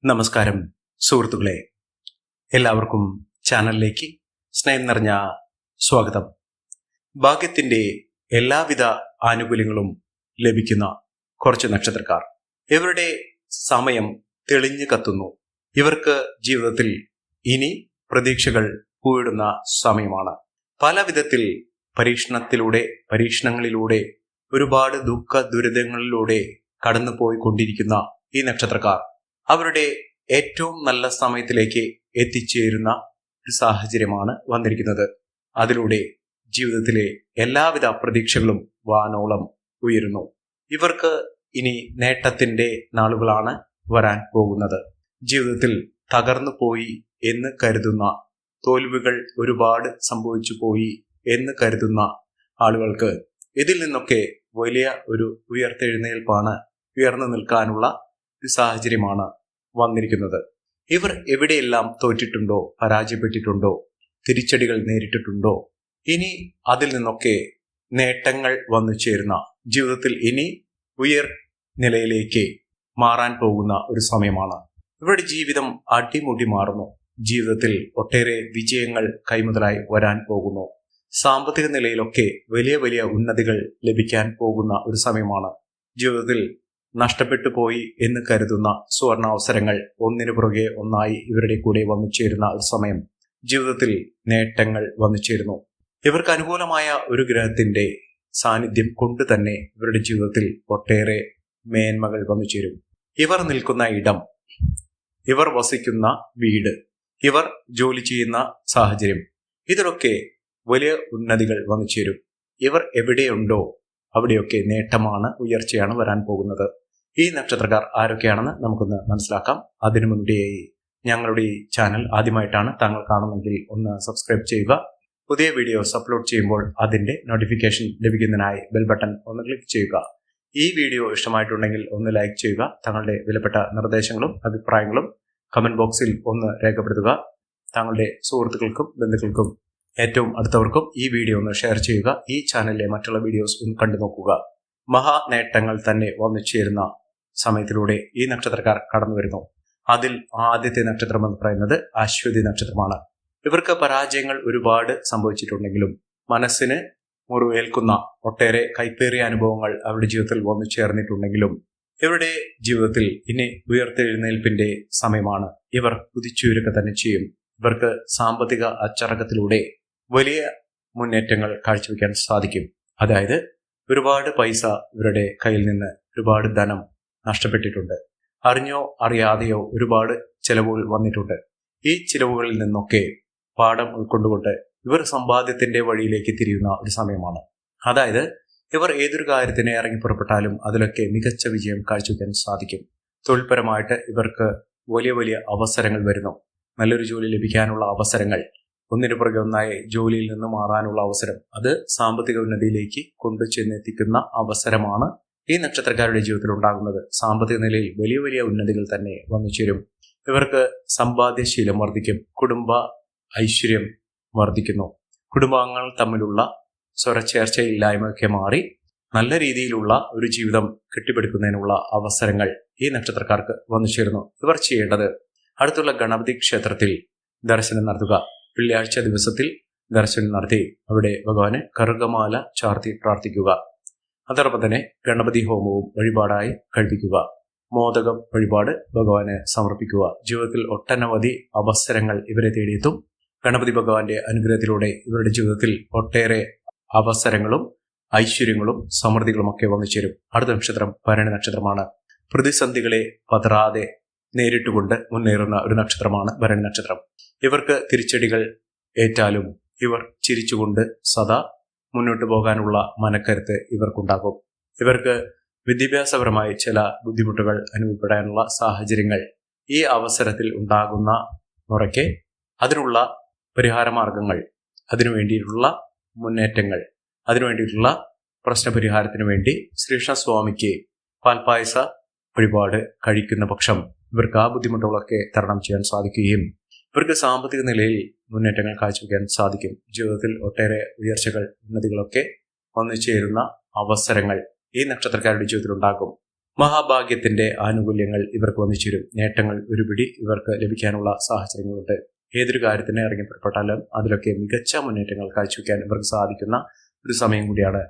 നമസ്കാരം സുഹൃത്തുക്കളെ, എല്ലാവർക്കും ചാനലിലേക്ക് സ്നേഹം നിറഞ്ഞ സ്വാഗതം. ഭാഗ്യത്തിന്റെ എല്ലാവിധ ആനുകൂല്യങ്ങളും ലഭിക്കുന്ന കുറച്ച് നക്ഷത്രക്കാർ. ഇവരുടെ സമയം തെളിഞ്ഞു കത്തുന്നു. ഇവർക്ക് ജീവിതത്തിൽ ഇനി പ്രതീക്ഷകൾ പൂവിടുന്ന സമയമാണ്. പല വിധത്തിൽ പരീക്ഷണങ്ങളിലൂടെ ഒരുപാട് ദുഃഖ ദുരിതങ്ങളിലൂടെ കടന്നു പോയിക്കൊണ്ടിരിക്കുന്ന ഈ നക്ഷത്രക്കാർ അവരുടെ ഏറ്റവും നല്ല സമയത്തിലേക്ക് എത്തിച്ചേരുന്ന ഒരു സാഹചര്യമാണ് വന്നിരിക്കുന്നത്. അതിലൂടെ ജീവിതത്തിലെ എല്ലാവിധ പ്രതീക്ഷകളും വാനോളം ഉയരുന്നു. ഇവർക്ക് ഇനി നേട്ടത്തിന്റെ നാളുകളാണ് വരാൻ പോകുന്നത്. ജീവിതത്തിൽ തകർന്നു പോയി എന്ന് കരുതുന്ന, തോൽവികൾ ഒരുപാട് സംഭവിച്ചു പോയി എന്ന് കരുതുന്ന ആളുകൾക്ക് ഇതിൽ നിന്നൊക്കെ വലിയ ഒരു ഉയർത്തെഴുന്നേൽപ്പാണ്, ഉയർന്നു നിൽക്കാനുള്ള ഒരു സാഹചര്യമാണ് വന്നിരിക്കുന്നത്. ഇവർ എവിടെയെല്ലാം തോറ്റിട്ടുണ്ടോ, പരാജയപ്പെട്ടിട്ടുണ്ടോ, തിരിച്ചടികൾ നേരിട്ടിട്ടുണ്ടോ, ഇനി അതിൽ നിന്നൊക്കെ നേട്ടങ്ങൾ വന്നു ചേരുന്ന, ജീവിതത്തിൽ ഇനി ഉയർ നിലയിലേക്ക് മാറാൻ പോകുന്ന ഒരു സമയമാണ്. ഇവരുടെ ജീവിതം അടിമുടി മാറുന്നു. ജീവിതത്തിൽ ഒട്ടേറെ വിജയങ്ങൾ കൈമുതലായി വരാൻ പോകുന്നു. സാമ്പത്തിക നിലയിലൊക്കെ വലിയ വലിയ ഉന്നതികൾ ലഭിക്കാൻ പോകുന്ന ഒരു സമയമാണ്. ജീവിതത്തിൽ നഷ്ടപ്പെട്ടു പോയി എന്ന് കരുതുന്ന സുവർണാവസരങ്ങൾ ഒന്നിനു പുറകെ ഒന്നായി ഇവരുടെ കൂടെ വന്നു ചേരുന്ന ഒരു സമയം. ജീവിതത്തിൽ നേട്ടങ്ങൾ വന്നു ചേരുന്നു. ഇവർക്ക് അനുകൂലമായ ഒരു ഗ്രഹത്തിന്റെ സാന്നിധ്യം കൊണ്ട് തന്നെ ഇവരുടെ ജീവിതത്തിൽ ഒട്ടേറെ മേന്മകൾ വന്നു ചേരും. ഇവർ നിൽക്കുന്ന ഇടം, ഇവർ വസിക്കുന്ന വീട്, ഇവർ ജോലി ചെയ്യുന്ന സാഹചര്യം, ഇതിലൊക്കെ വലിയ ഉന്നതികൾ വന്നു ചേരും. ഇവർ എവിടെയുണ്ടോ അവിടെയൊക്കെ നേട്ടമാണ്, ഉയർച്ചയാണ് വരാൻ പോകുന്നത്. ഈ നക്ഷത്രക്കാർ ആരൊക്കെയാണെന്ന് നമുക്കൊന്ന് മനസ്സിലാക്കാം. അതിനു മുൻപേയായി ഞങ്ങളുടെ ഈ ചാനൽ ആദ്യമായിട്ടാണ് താങ്കൾ കാണുമെങ്കിൽ ഒന്ന് സബ്സ്ക്രൈബ് ചെയ്യുക. പുതിയ വീഡിയോസ് അപ്ലോഡ് ചെയ്യുമ്പോൾ അതിന്റെ നോട്ടിഫിക്കേഷൻ ലഭിക്കുന്നതിനായി ബെൽ ബട്ടൺ ഒന്ന് ക്ലിക്ക് ചെയ്യുക. ഈ വീഡിയോ ഇഷ്ടമായിട്ടുണ്ടെങ്കിൽ ഒന്ന് ലൈക്ക് ചെയ്യുക. തങ്ങളുടെ വിലപ്പെട്ട നിർദ്ദേശങ്ങളും അഭിപ്രായങ്ങളും കമന്റ് ബോക്സിൽ ഒന്ന് രേഖപ്പെടുത്തുക. താങ്കളുടെ സുഹൃത്തുക്കൾക്കും ബന്ധുക്കൾക്കും ഏറ്റവും അടുത്തവർക്കും ഈ വീഡിയോ ഒന്ന് ഷെയർ ചെയ്യുക. ഈ ചാനലിലെ മറ്റുള്ള വീഡിയോസ് ഒന്ന് കണ്ടു നോക്കുക. മഹാ നേട്ടങ്ങൾ തന്നെ വന്നു ചേരുന്ന സമയത്തിലൂടെ ഈ നക്ഷത്രക്കാർ കടന്നു വരുന്നു. അതിൽ ആദ്യത്തെ നക്ഷത്രം എന്ന് പറയുന്നത് അശ്വതി നക്ഷത്രമാണ്. ഇവർക്ക് പരാജയങ്ങൾ ഒരുപാട് സംഭവിച്ചിട്ടുണ്ടെങ്കിലും മനസ്സിന് മുറിവേൽക്കുന്ന ഒട്ടേറെ കൈപ്പേറിയ അനുഭവങ്ങൾ അവരുടെ ജീവിതത്തിൽ വന്നു ചേർന്നിട്ടുണ്ടെങ്കിലും ഇവരുടെ ജീവിതത്തിൽ ഇനി ഉയർത്തെഴുന്നേൽപ്പിന്റെ സമയമാണ്. ഇവർ കുതിച്ചുയരുക തന്നെ ചെയ്യും. ഇവർക്ക് സാമ്പത്തിക അച്ചടക്കത്തിലൂടെ വലിയ മുന്നേറ്റങ്ങൾ കാഴ്ചവെക്കാൻ സാധിക്കും. അതായത് ഒരുപാട് പൈസ ഇവരുടെ കയ്യിൽ നിന്ന്, ഒരുപാട് ധനം നഷ്ടപ്പെട്ടിട്ടുണ്ട്. അറിഞ്ഞോ അറിയാതെയോ ഒരുപാട് ചിലവുകൾ വന്നിട്ടുണ്ട്. ഈ ചിലവുകളിൽ നിന്നൊക്കെ പാഠം ഉൾക്കൊണ്ടുകൊണ്ട് ഇവർ സമ്പാദ്യത്തിന്റെ വഴിയിലേക്ക് തിരിയുന്ന ഒരു സമയമാണ്. അതായത് ഇവർ ഏതൊരു കാര്യത്തിന് ഇറങ്ങി പുറപ്പെട്ടാലും അതിലൊക്കെ മികച്ച വിജയം കാഴ്ചവെക്കാൻ സാധിക്കും. തൊഴിൽപരമായിട്ട് ഇവർക്ക് വലിയ വലിയ അവസരങ്ങൾ വരുന്നു. നല്ലൊരു ജോലി ലഭിക്കാനുള്ള അവസരങ്ങൾ, ഒന്നിനു പുറകെ ഒന്നായി ജോലിയിൽ നിന്ന് മാറാനുള്ള അവസരം, അത് സാമ്പത്തിക ഉന്നതിയിലേക്ക് കൊണ്ടുചെന്നെത്തിക്കുന്ന അവസരമാണ് ഈ നക്ഷത്രക്കാരുടെ ജീവിതത്തിൽ ഉണ്ടാകുന്നത്. സാമ്പത്തിക നിലയിൽ വലിയ വലിയ ഉന്നതികൾ തന്നെ വന്നു ചേരും. ഇവർക്ക് സമ്പാദ്യശീലം വർദ്ധിക്കും. കുടുംബ ഐശ്വര്യം വർദ്ധിക്കുന്നു. കുടുംബാംഗങ്ങൾ തമ്മിലുള്ള സ്വരച്ചേർച്ചയില്ലായ്മയൊക്കെ മാറി നല്ല രീതിയിലുള്ള ഒരു ജീവിതം കെട്ടിപ്പടുക്കുന്നതിനുള്ള അവസരങ്ങൾ ഈ നക്ഷത്രക്കാർക്ക് വന്നു ചേരുന്നു. ഇവർ ചെയ്യേണ്ടത് അടുത്തുള്ള ഗണപതി ക്ഷേത്രത്തിൽ ദർശനം നടത്തുക. വെള്ളിയാഴ്ച ദിവസത്തിൽ ദർശനം നടത്തി അവിടെ ഭഗവാന് കറുകമാല ചാർത്തി പ്രാർത്ഥിക്കുക. അതോടൊപ്പം തന്നെ ഗണപതി ഹോമവും വഴിപാടായി കഴിപ്പിക്കുക. മോദകം വഴിപാട് ഭഗവാന് സമർപ്പിക്കുക. ജീവിതത്തിൽ ഒട്ടനവധി അവസരങ്ങൾ ഇവരെ തേടിയെത്തും. ഗണപതി ഭഗവാന്റെ അനുഗ്രഹത്തിലൂടെ ഇവരുടെ ജീവിതത്തിൽ ഒട്ടേറെ അവസരങ്ങളും ഐശ്വര്യങ്ങളും സമൃദ്ധികളും ഒക്കെ വന്നു ചേരും. അടുത്ത നക്ഷത്രം ഭരണി നക്ഷത്രമാണ്. പ്രതിസന്ധികളെ പതറാതെ നേരിട്ടുകൊണ്ട് മുന്നേറുന്ന ഒരു നക്ഷത്രമാണ് ഭരണി നക്ഷത്രം. ഇവർക്ക് തിരിച്ചടികൾ ഏറ്റാലും ഇവർ ചിരിച്ചുകൊണ്ട് സദാ മുന്നോട്ട് പോകാനുള്ള മനക്കരുത്ത് ഇവർക്കുണ്ടാകും. ഇവർക്ക് വിദ്യാഭ്യാസപരമായി ചില ബുദ്ധിമുട്ടുകൾ അനുഭവപ്പെടാനുള്ള സാഹചര്യങ്ങൾ ഈ അവസരത്തിൽ ഉണ്ടാകുന്ന മുറയ്ക്ക് അതിനുള്ള പരിഹാരമാർഗങ്ങൾ, അതിനുവേണ്ടിയിട്ടുള്ള മുന്നേറ്റങ്ങൾ, അതിനുവേണ്ടിയിട്ടുള്ള പ്രശ്നപരിഹാരത്തിന് വേണ്ടി ശ്രീകൃഷ്ണസ്വാമിക്ക് പാൽപായസ വഴിപാട് കഴിക്കുന്ന പക്ഷം ഇവർക്ക് ആ ബുദ്ധിമുട്ടുകളൊക്കെ തരണം ചെയ്യാൻ സാധിക്കുകയും ഇവർക്ക് സാമ്പത്തിക നിലയിൽ മുന്നേറ്റങ്ങൾ കാഴ്ചവെക്കാൻ സാധിക്കും. ജീവിതത്തിൽ ഒട്ടേറെ ഉയർച്ചകൾ, ഉന്നതികളൊക്കെ വന്നു ചേരുന്ന അവസരങ്ങൾ ഈ നക്ഷത്രക്കാരുടെ ജീവിതത്തിൽ ഉണ്ടാകും. മഹാഭാഗ്യത്തിന്റെ ആനുകൂല്യങ്ങൾ ഇവർക്ക് വന്നിച്ചേരും. നേട്ടങ്ങൾ ഒരുപിടി ഇവർക്ക് ലഭിക്കാനുള്ള സാഹചര്യങ്ങളുണ്ട്. ഏതൊരു കാര്യത്തിന് ഇറങ്ങി പുറപ്പെട്ടാലും അതിലൊക്കെ മികച്ച മുന്നേറ്റങ്ങൾ കാഴ്ചവെക്കാൻ ഇവർക്ക് സാധിക്കുന്ന ഒരു സമയം കൂടിയാണ്.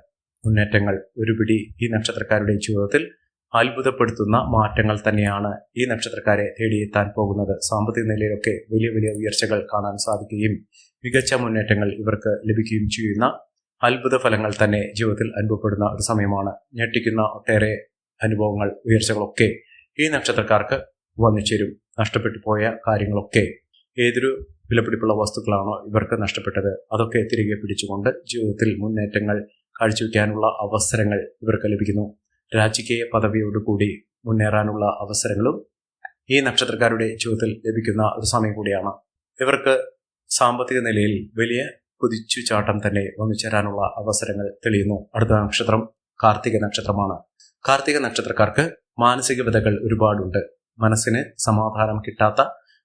മുന്നേറ്റങ്ങൾ ഒരുപിടി ഈ നക്ഷത്രക്കാരുടെ ജീവിതത്തിൽ അത്ഭുതപ്പെടുത്തുന്ന മാറ്റങ്ങൾ തന്നെയാണ് ഈ നക്ഷത്രക്കാരെ തേടിയെത്താൻ പോകുന്നത്. സാമ്പത്തിക നിലയിലൊക്കെ വലിയ വലിയ ഉയർച്ചകൾ കാണാൻ സാധിക്കുകയും മികച്ച മുന്നേറ്റങ്ങൾ ഇവർക്ക് ലഭിക്കുകയും ചെയ്യുന്ന അത്ഭുത ഫലങ്ങൾ തന്നെ ജീവിതത്തിൽ അനുഭവപ്പെടുന്ന ഒരു സമയമാണ്. ഞെട്ടിക്കുന്ന ഒട്ടേറെ അനുഭവങ്ങൾ, ഉയർച്ചകളൊക്കെ ഈ നക്ഷത്രക്കാർക്ക് വന്നു ചേരും. നഷ്ടപ്പെട്ടു പോയ കാര്യങ്ങളൊക്കെ, ഏതൊരു വിലപിടിപ്പുള്ള വസ്തുക്കളാണോ ഇവർക്ക് നഷ്ടപ്പെട്ടത്, അതൊക്കെ തിരികെ പിടിച്ചുകൊണ്ട് ജീവിതത്തിൽ മുന്നേറ്റങ്ങൾ കാഴ്ചവെക്കാനുള്ള അവസരങ്ങൾ ഇവർക്ക് ലഭിക്കുന്നു. രാജകീയ പദവിയോടുകൂടി മുന്നേറാനുള്ള അവസരങ്ങളും ഈ നക്ഷത്രക്കാരുടെ ജീവിതത്തിൽ ലഭിക്കുന്ന ഒരു സമയം കൂടിയാണ്. ഇവർക്ക് സാമ്പത്തിക നിലയിൽ വലിയ കുതിച്ചുചാട്ടം തന്നെ വന്നു ചേരാനുള്ള അവസരങ്ങൾ തെളിയുന്നു. അടുത്ത നക്ഷത്രം കാർത്തിക നക്ഷത്രമാണ്. കാർത്തിക നക്ഷത്രക്കാർക്ക് മാനസിക വ്യതകൾ ഒരുപാടുണ്ട്. മനസ്സിന് സമാധാനം കിട്ടാത്ത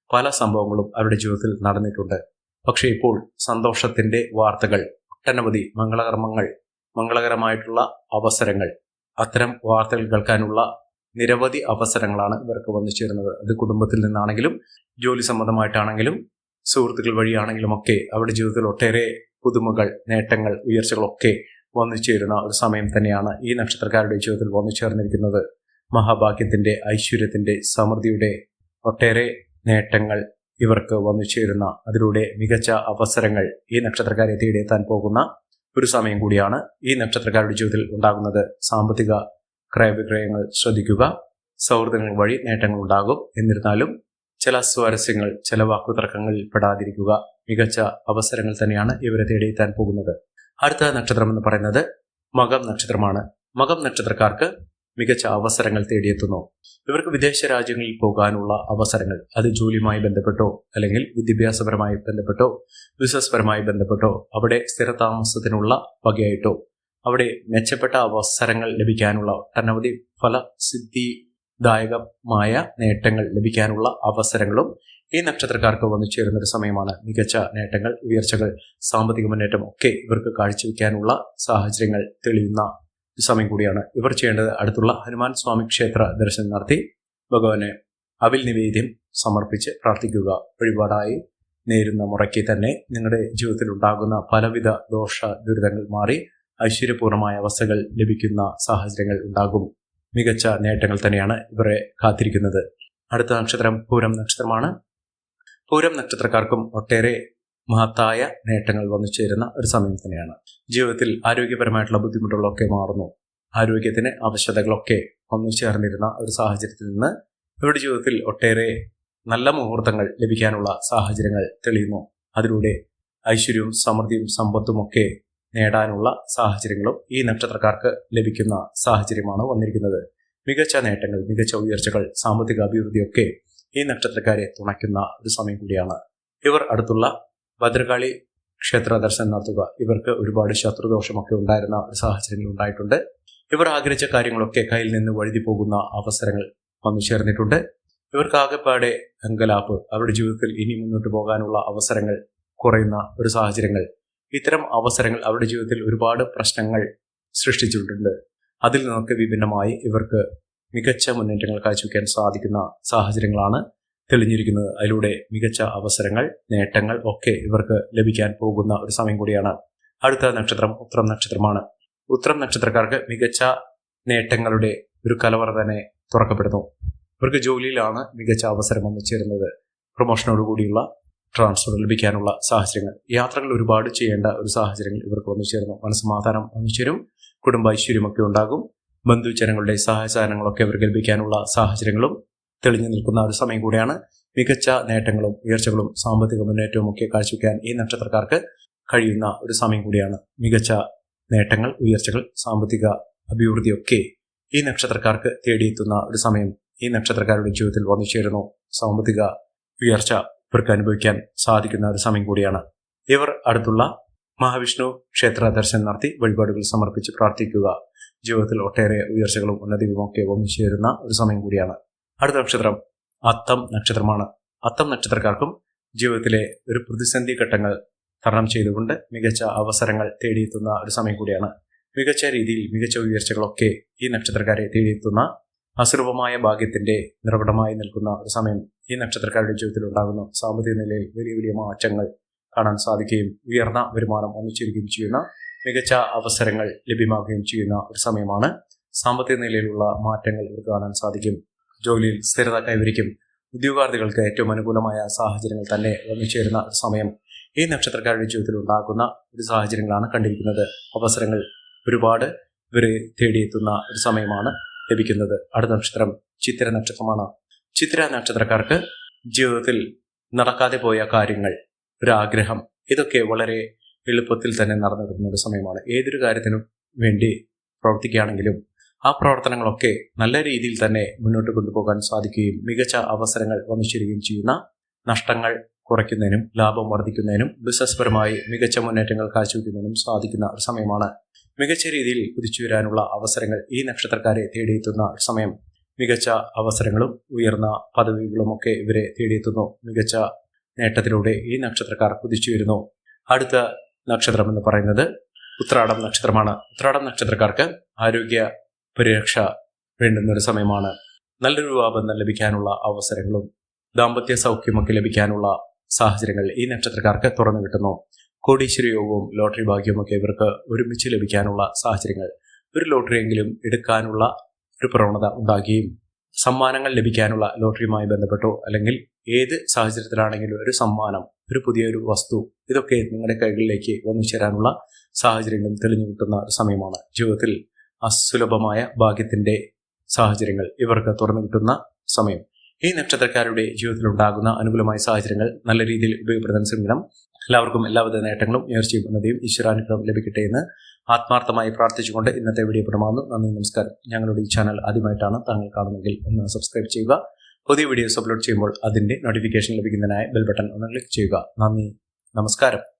പല സംഭവങ്ങളും അവരുടെ ജീവിതത്തിൽ നടന്നിട്ടുണ്ട്. പക്ഷേ ഇപ്പോൾ സന്തോഷത്തിന്റെ വാർത്തകൾ, ഒട്ടനവധി മംഗളകരമായിട്ടുള്ള അവസരങ്ങൾ, അത്തരം വാർത്തകൾ കേൾക്കാനുള്ള നിരവധി അവസരങ്ങളാണ് ഇവർക്ക് വന്നു ചേരുന്നത്. അത് കുടുംബത്തിൽ നിന്നാണെങ്കിലും ജോലി സംബന്ധമായിട്ടാണെങ്കിലും സുഹൃത്തുക്കൾ വഴിയാണെങ്കിലും ഒക്കെ അവരുടെ ജീവിതത്തിൽ ഒട്ടേറെ പുതുമകൾ, നേട്ടങ്ങൾ, ഉയർച്ചകളൊക്കെ വന്നു ചേരുന്ന ഒരു സമയം തന്നെയാണ് ഈ നക്ഷത്രക്കാരുടെ ജീവിതത്തിൽ വന്നു ചേർന്നിരിക്കുന്നത്. മഹാഭാഗ്യത്തിന്റെ, ഐശ്വര്യത്തിന്റെ, സമൃദ്ധിയുടെ ഒട്ടേറെ നേട്ടങ്ങൾ ഇവർക്ക് വന്നു ചേരുന്ന, അതിലൂടെ മികച്ച അവസരങ്ങൾ ഈ നക്ഷത്രക്കാരെ തേടിയെത്താൻ പോകുന്ന ഒരു സമയം കൂടിയാണ് ഈ നക്ഷത്രക്കാരുടെ ജീവിതത്തിൽ ഉണ്ടാകുന്നത്. സാമ്പത്തിക ക്രയവിക്രയങ്ങൾ ശ്രദ്ധിക്കുക. സൗഹൃദങ്ങൾ വഴി നേട്ടങ്ങൾ ഉണ്ടാകും. എന്നിരുന്നാലും ചില സ്വാരസ്യങ്ങൾ, ചില വാക്കുതർക്കങ്ങളിൽ പെടാതിരിക്കുക. മികച്ച അവസരങ്ങൾ തന്നെയാണ് ഇവരെ തേടിയെത്താൻ പോകുന്നത്. അടുത്ത നക്ഷത്രം എന്ന് പറയുന്നത് മകം നക്ഷത്രമാണ്. മകം നക്ഷത്രക്കാർക്ക് മികച്ച അവസരങ്ങൾ തേടിയെത്തുന്നു. ഇവർക്ക് വിദേശ രാജ്യങ്ങളിൽ പോകാനുള്ള അവസരങ്ങൾ, അത് ജോലിയുമായി ബന്ധപ്പെട്ടോ അല്ലെങ്കിൽ വിദ്യാഭ്യാസപരമായി ബന്ധപ്പെട്ടോ ബിസിനസ് പരമായി ബന്ധപ്പെട്ടോ അവിടെ സ്ഥിരതാമസത്തിനുള്ള വകയായിട്ടോ അവിടെ മെച്ചപ്പെട്ട അവസരങ്ങൾ ലഭിക്കാനുള്ള, ഒട്ടനവധി ഫലസിദ്ധിദായകമായ നേട്ടങ്ങൾ ലഭിക്കാനുള്ള അവസരങ്ങളും ഈ നക്ഷത്രക്കാർക്ക് വന്നു ചേരുന്ന ഒരു സമയമാണ്. മികച്ച നേട്ടങ്ങൾ, ഉയർച്ചകൾ, സാമ്പത്തിക മുന്നേറ്റം ഒക്കെ ഇവർക്ക് കാഴ്ചവെക്കാനുള്ള സാഹചര്യങ്ങൾ തെളിയുന്ന സമയം കൂടിയാണ്. ഇവർ ചെയ്യേണ്ടത് അടുത്തുള്ള ഹനുമാൻ സ്വാമി ക്ഷേത്ര ദർശനം നടത്തി ഭഗവാന് അവിൽ നിവേദ്യം സമർപ്പിച്ച് പ്രാർത്ഥിക്കുക. വഴിപാടായി നേരുന്ന മുറയ്ക്ക് തന്നെ നിങ്ങളുടെ ജീവിതത്തിൽ ഉണ്ടാകുന്ന പലവിധ ദോഷ ദുരിതങ്ങൾ മാറി ഐശ്വര്യപൂർണമായ അവസ്ഥകൾ ലഭിക്കുന്ന സാഹചര്യങ്ങൾ ഉണ്ടാകും. മികച്ച നേട്ടങ്ങൾ തന്നെയാണ് ഇവരെ കാത്തിരിക്കുന്നത്. അടുത്ത നക്ഷത്രം പൂരം നക്ഷത്രമാണ്. പൂരം നക്ഷത്രക്കാർക്കും ഒട്ടേറെ മഹത്തായ നേട്ടങ്ങൾ വന്നു ചേരുന്ന ഒരു സമയം തന്നെയാണ്. ജീവിതത്തിൽ ആരോഗ്യപരമായിട്ടുള്ള ബുദ്ധിമുട്ടുകളൊക്കെ മാറുന്നു. ആരോഗ്യത്തിന് ആവശ്യതകളൊക്കെ വന്നു ചേർന്നിരുന്ന ഒരു സാഹചര്യത്തിൽ നിന്ന് ഇവരുടെ ജീവിതത്തിൽ ഒട്ടേറെ നല്ല മുഹൂർത്തങ്ങൾ ലഭിക്കാനുള്ള സാഹചര്യങ്ങൾ തെളിയുന്നു. അതിലൂടെ ഐശ്വര്യവും സമൃദ്ധിയും സമ്പത്തും ഒക്കെ നേടാനുള്ള സാഹചര്യങ്ങളും ഈ നക്ഷത്രക്കാർക്ക് ലഭിക്കുന്ന സാഹചര്യമാണ് വന്നിരിക്കുന്നത്. മികച്ച നേട്ടങ്ങൾ, മികച്ച ഉയർച്ചകൾ, സാമ്പത്തിക അഭിവൃദ്ധിയൊക്കെ ഈ നക്ഷത്രക്കാരെ തുണയ്ക്കുന്ന ഒരു സമയം കൂടിയാണ്. ഇവർ അടുത്തുള്ള ഭദ്രകാളി ക്ഷേത്ര ദർശനം നടത്തുക. ഇവർക്ക് ഒരുപാട് ശത്രുദോഷമൊക്കെ ഉണ്ടായിരുന്ന ഒരു സാഹചര്യങ്ങൾ ഉണ്ടായിട്ടുണ്ട്. ഇവർ ആഗ്രഹിച്ച കാര്യങ്ങളൊക്കെ കയ്യിൽ നിന്ന് വഴുതി പോകുന്ന അവസരങ്ങൾ വന്നു ചേർന്നിട്ടുണ്ട്. ഇവർക്ക് ആകെപ്പാടെ അങ്കലാപ്പ്, അവരുടെ ജീവിതത്തിൽ ഇനി മുന്നോട്ട് പോകാനുള്ള അവസരങ്ങൾ കുറയുന്ന ഒരു സാഹചര്യങ്ങൾ, ഇത്തരം അവസരങ്ങൾ അവരുടെ ജീവിതത്തിൽ ഒരുപാട് പ്രശ്നങ്ങൾ സൃഷ്ടിച്ചിട്ടുണ്ട്. അതിൽ നിന്നൊക്കെ വിഭിന്നമായി ഇവർക്ക് മികച്ച മുന്നേറ്റങ്ങൾ കാഴ്ചവെക്കാൻ സാധിക്കുന്ന സാഹചര്യങ്ങളാണ് തെളിഞ്ഞിരിക്കുന്നത്. അതിലൂടെ മികച്ച അവസരങ്ങൾ, നേട്ടങ്ങൾ ഒക്കെ ഇവർക്ക് ലഭിക്കാൻ പോകുന്ന ഒരു സമയം കൂടിയാണ്. അടുത്ത നക്ഷത്രം ഉത്രം നക്ഷത്രമാണ്. ഉത്രം നക്ഷത്രക്കാർക്ക് മികച്ച നേട്ടങ്ങളുടെ ഒരു കലവറ തന്നെ തുറക്കപ്പെടുന്നു. ഇവർക്ക് ജോലിയിലാണ് മികച്ച അവസരം വന്നു ചേരുന്നത്. പ്രൊമോഷനോടുകൂടിയുള്ള ട്രാൻസ്ഫർ ലഭിക്കാനുള്ള സാഹചര്യങ്ങൾ, യാത്രകൾ ഒരുപാട് ചെയ്യേണ്ട ഒരു സാഹചര്യങ്ങൾ ഇവർക്ക് വന്നു ചേരുന്നു. മനസ്സമാധാനം വന്നു ചേരും. കുടുംബ ഐശ്വര്യമൊക്കെ ഉണ്ടാകും. ബന്ധുജനങ്ങളുടെ സഹായ സഹകരണങ്ങളൊക്കെ ഇവർക്ക് ലഭിക്കാനുള്ള സാഹചര്യങ്ങളും തെളിഞ്ഞു നിൽക്കുന്ന ഒരു സമയം കൂടിയാണ്. മികച്ച നേട്ടങ്ങളും ഉയർച്ചകളും സാമ്പത്തിക മുന്നേറ്റവും ഒക്കെ കാഴ്ചവെക്കാൻ ഈ നക്ഷത്രക്കാർക്ക് കഴിയുന്ന ഒരു സമയം കൂടിയാണ്. മികച്ച നേട്ടങ്ങൾ, ഉയർച്ചകൾ, സാമ്പത്തിക അഭിവൃദ്ധിയൊക്കെ ഈ നക്ഷത്രക്കാർക്ക് തേടിയെത്തുന്ന ഒരു സമയം ഈ നക്ഷത്രക്കാരുടെ ജീവിതത്തിൽ വന്നു ചേരുന്നു. സാമ്പത്തിക ഉയർച്ച ഇവർക്ക് അനുഭവിക്കാൻ സാധിക്കുന്ന ഒരു സമയം കൂടിയാണ്. ഇവർ അടുത്തുള്ള മഹാവിഷ്ണു ക്ഷേത്ര ദർശനം നടത്തി വഴിപാടുകൾ സമർപ്പിച്ച് പ്രാർത്ഥിക്കുക. ജീവിതത്തിൽ ഒട്ടേറെ ഉയർച്ചകളും ഉന്നതികളും ഒക്കെ വന്നു ചേരുന്ന ഒരു സമയം കൂടിയാണ്. അടുത്ത നക്ഷത്രം അത്തം നക്ഷത്രമാണ്. അത്തം നക്ഷത്രക്കാർക്കും ജീവിതത്തിലെ ഒരു പ്രതിസന്ധി ഘട്ടങ്ങൾ തരണം ചെയ്തുകൊണ്ട് മികച്ച അവസരങ്ങൾ തേടിയെത്തുന്ന ഒരു സമയം കൂടിയാണ്. മികച്ച രീതിയിൽ മികച്ച ഉയർച്ചകളൊക്കെ ഈ നക്ഷത്രക്കാരെ തേടിയെത്തുന്ന അസുലഭമായ ഭാഗ്യത്തിന്റെ നിറവിടമായി നിൽക്കുന്ന ഒരു സമയം. ഈ നക്ഷത്രക്കാരുടെ ജീവിതത്തിൽ ഉണ്ടാകുന്ന സാമ്പത്തിക നിലയിൽ വലിയ വലിയ മാറ്റങ്ങൾ കാണാൻ സാധിക്കുകയും ഉയർന്ന വരുമാനം ഒന്നിച്ചിരിക്കുകയും ചെയ്യുന്ന മികച്ച അവസരങ്ങൾ ലഭ്യമാകുകയും ചെയ്യുന്ന ഒരു സമയമാണ്. സാമ്പത്തിക നിലയിലുള്ള മാറ്റങ്ങൾ ഇവർക്ക് കാണാൻ സാധിക്കും. ജോലിയിൽ സ്ഥിരത കൈവരിക്കും. ഉദ്യോഗാർത്ഥികൾക്ക് ഏറ്റവും അനുകൂലമായ സാഹചര്യങ്ങൾ തന്നെ വന്നുചേരുന്ന ഒരു സമയം. ഈ നക്ഷത്രക്കാരുടെ ജീവിതത്തിൽ ഉണ്ടാകുന്ന ഒരു സാഹചര്യങ്ങളാണ് കണ്ടിരിക്കുന്നത്. അവസരങ്ങൾ ഒരുപാട് ഇവരെ തേടിയെത്തുന്ന ഒരു സമയമാണ് ലഭിക്കുന്നത്. അടുത്ത നക്ഷത്രം ചിത്തിര നക്ഷത്രമാണ്. ചിത്തിര നക്ഷത്രക്കാർക്ക് ജീവിതത്തിൽ നടക്കാതെ പോയ കാര്യങ്ങൾ, ഒരാഗ്രഹം, ഇതൊക്കെ വളരെ എളുപ്പത്തിൽ തന്നെ നടന്നു കിട്ടുന്ന ഒരു സമയമാണ്. ഏതൊരു കാര്യത്തിനും വേണ്ടി പ്രവർത്തിക്കുകയാണെങ്കിലും ആ പ്രവർത്തനങ്ങളൊക്കെ നല്ല രീതിയിൽ തന്നെ മുന്നോട്ട് കൊണ്ടുപോകാൻ സാധിക്കുകയും മികച്ച അവസരങ്ങൾ വന്നിച്ചിരിക്കുകയും ചെയ്യുന്ന, നഷ്ടങ്ങൾ കുറയ്ക്കുന്നതിനും ലാഭം വർദ്ധിക്കുന്നതിനും ബിസിനസ് പരമായി മികച്ച മുന്നേറ്റങ്ങൾ കാഴ്ചവെക്കുന്നതിനും സാധിക്കുന്ന ഒരു സമയമാണ്. മികച്ച രീതിയിൽ കുതിച്ചു വരാനുള്ള അവസരങ്ങൾ ഈ നക്ഷത്രക്കാരെ തേടിയെത്തുന്ന ഒരു സമയം. മികച്ച അവസരങ്ങളും ഉയർന്ന പദവികളും ഒക്കെ ഇവരെ തേടിയെത്തുന്നു. മികച്ച നേട്ടത്തിലൂടെ ഈ നക്ഷത്രക്കാർ കുതിച്ചു വരുന്നു. അടുത്ത നക്ഷത്രം എന്ന് പറയുന്നത് ഉത്രാടം നക്ഷത്രമാണ്. ഉത്രാടം നക്ഷത്രക്കാർക്ക് ആരോഗ്യ പരിരക്ഷ വേണ്ടുന്ന ഒരു സമയമാണ്. നല്ലൊരു വിവാഹബന്ധം ലഭിക്കാനുള്ള അവസരങ്ങളും ദാമ്പത്യ സൗഖ്യമൊക്കെ ലഭിക്കാനുള്ള സാഹചര്യങ്ങൾ ഈ നക്ഷത്രക്കാർക്ക് തുറന്നു കിട്ടുന്നു. കോടീശ്വര യോഗവും ലോട്ടറി ഭാഗ്യവുമൊക്കെ ഇവർക്ക് ഒരുമിച്ച് ലഭിക്കാനുള്ള സാഹചര്യങ്ങൾ. ഒരു ലോട്ടറിയെങ്കിലും എടുക്കാനുള്ള ഒരു പ്രവണത ഉണ്ടാകുകയും സമ്മാനങ്ങൾ ലഭിക്കാനുള്ള ലോട്ടറിയുമായി ബന്ധപ്പെട്ടോ അല്ലെങ്കിൽ ഏത് സാഹചര്യത്തിലാണെങ്കിലും ഒരു സമ്മാനം, ഒരു പുതിയൊരു വസ്തു, ഇതൊക്കെ നിങ്ങളുടെ കൈകളിലേക്ക് വന്നു ചേരാനുള്ള സാഹചര്യങ്ങളും തെളിഞ്ഞു കിട്ടുന്ന ഒരു സമയമാണ്. ജീവിതത്തിൽ അസുലഭമായ ഭാഗ്യത്തിന്റെ സാഹചര്യങ്ങൾ ഇവർക്ക് തുറന്നു കിട്ടുന്ന സമയം. ഈ നക്ഷത്രക്കാരുടെ ജീവിതത്തിൽ ഉണ്ടാകുന്ന അനുകൂലമായ സാഹചര്യങ്ങൾ നല്ല രീതിയിൽ ഉപയോഗപ്പെടുത്താൻ ശ്രമിക്കണം. എല്ലാവർക്കും എല്ലാവിധ നേട്ടങ്ങളും ഉയർച്ചയും ഉന്നതിയും ഈശ്വരാനുഗ്രഹം ലഭിക്കട്ടെ എന്ന് ആത്മാർത്ഥമായി പ്രാർത്ഥിച്ചുകൊണ്ട് ഇന്നത്തെ വീഡിയോ പ്രമാകുന്നു. നന്ദി, നമസ്കാരം. ഞങ്ങളുടെ ഈ ചാനൽ ആദ്യമായിട്ടാണ് താങ്കൾ കാണുന്നതെങ്കിൽ ഒന്ന് സബ്സ്ക്രൈബ് ചെയ്യുക. പുതിയ വീഡിയോസ് അപ്ലോഡ് ചെയ്യുമ്പോൾ അതിന്റെ നോട്ടിഫിക്കേഷൻ ലഭിക്കുന്നതിനായി ബെൽ ബട്ടൺ ഒന്ന് ക്ലിക്ക് ചെയ്യുക. നന്ദി, നമസ്കാരം.